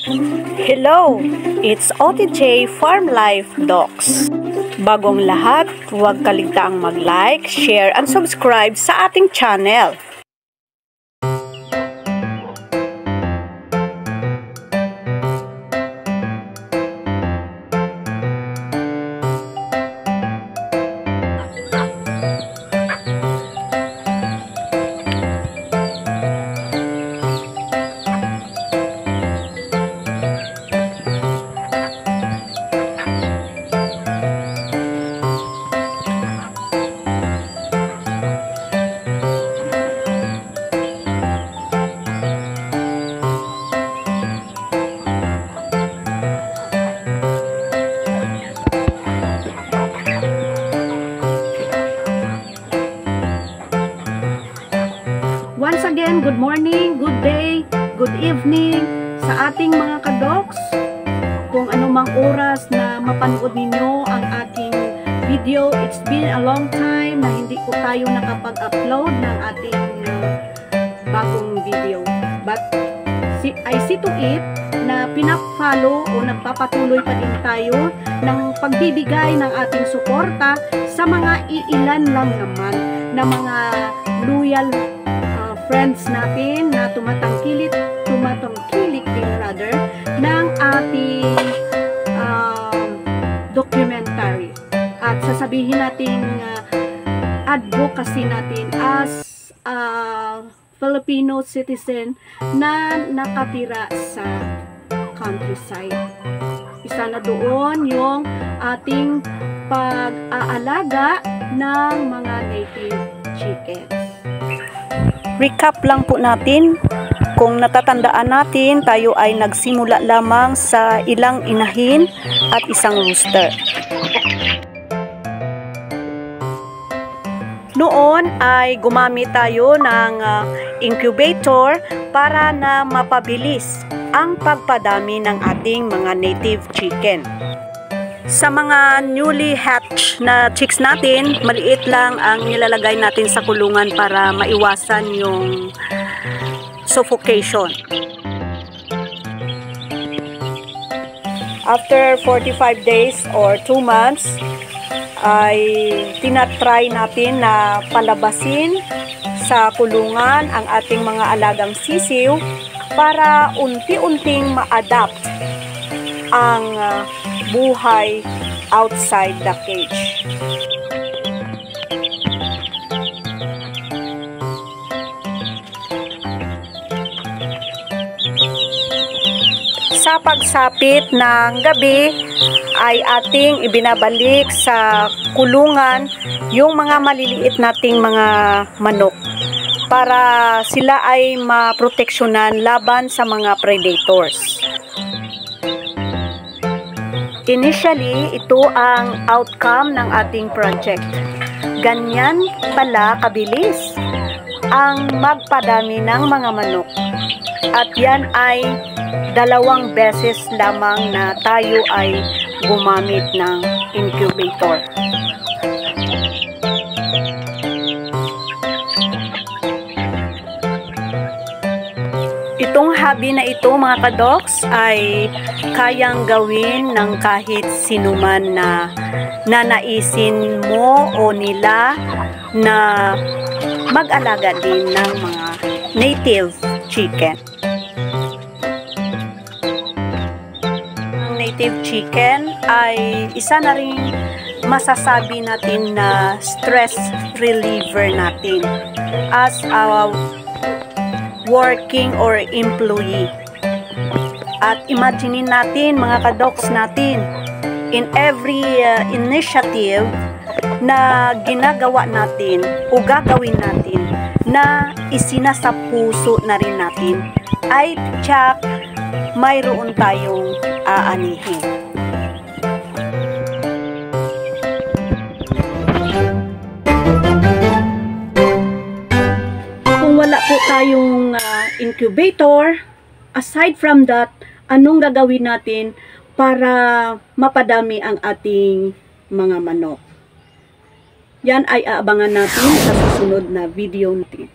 Hello! It's OTJ Farm Life Docs. Bagong lahat, huwag kaligtaang mag-like, share, and subscribe sa ating channel. Once again, good morning, good day, good evening sa ating mga kadoks. Kung anumang oras na mapanood ninyo ang ating video, it's been a long time na hindi po tayo nakapag-upload ng ating bagong video. But I see to it na pinap-follow o nagpapatuloy pa din tayo ng pagbibigay ng ating suporta sa mga iilan lang naman na mga loyal friends natin na tumatangkilik din rather ng ating documentary. At sasabihin natin advocacy natin as Filipino citizen na nakatira sa countryside. Isa na doon yung ating pag-aalaga ng mga native chickens. Recap lang po natin. Kung natatandaan natin, tayo ay nagsimula lamang sa ilang inahin at isang rooster. Noon ay gumamit tayo ng incubator para na mapabilis ang pagpadami ng ating mga native chicken. Sa mga newly hatched na chicks natin, maliit lang ang nilalagay natin sa kulungan para maiwasan yung suffocation. After 45 days or 2 months, ay tinatry natin na palabasin sa kulungan ang ating mga alagang sisiw para unti-unting ma-adapt ang buhay outside the cage. Sa pagsapit ng gabi ay ating ibinabalik sa kulungan yung mga maliliit nating mga manok para sila ay maproteksyonan laban sa mga predators. Initially, ito ang outcome ng ating project. Ganyan pala kabilis ang magpadami ng mga manok. At yan ay 2 beses lamang na tayo ay gumamit ng incubator. Itong hobby na ito mga kadoks ay kayang gawin ng kahit sinuman na nanaisin mo o nila na mag-alaga din ng mga native chicken. Ang native chicken ay isa na rin masasabi natin na stress reliever natin as a working or employee. At imagine natin mga kadoks natin, in every initiative na ginagawa natin o gagawin natin na isinasapuso na rin natin ay tsak mayroon tayong aanihin. Wala po tayong incubator. Aside from that, anong gagawin natin para mapadami ang ating mga manok? Yan ay aabangan natin sa susunod na video natin.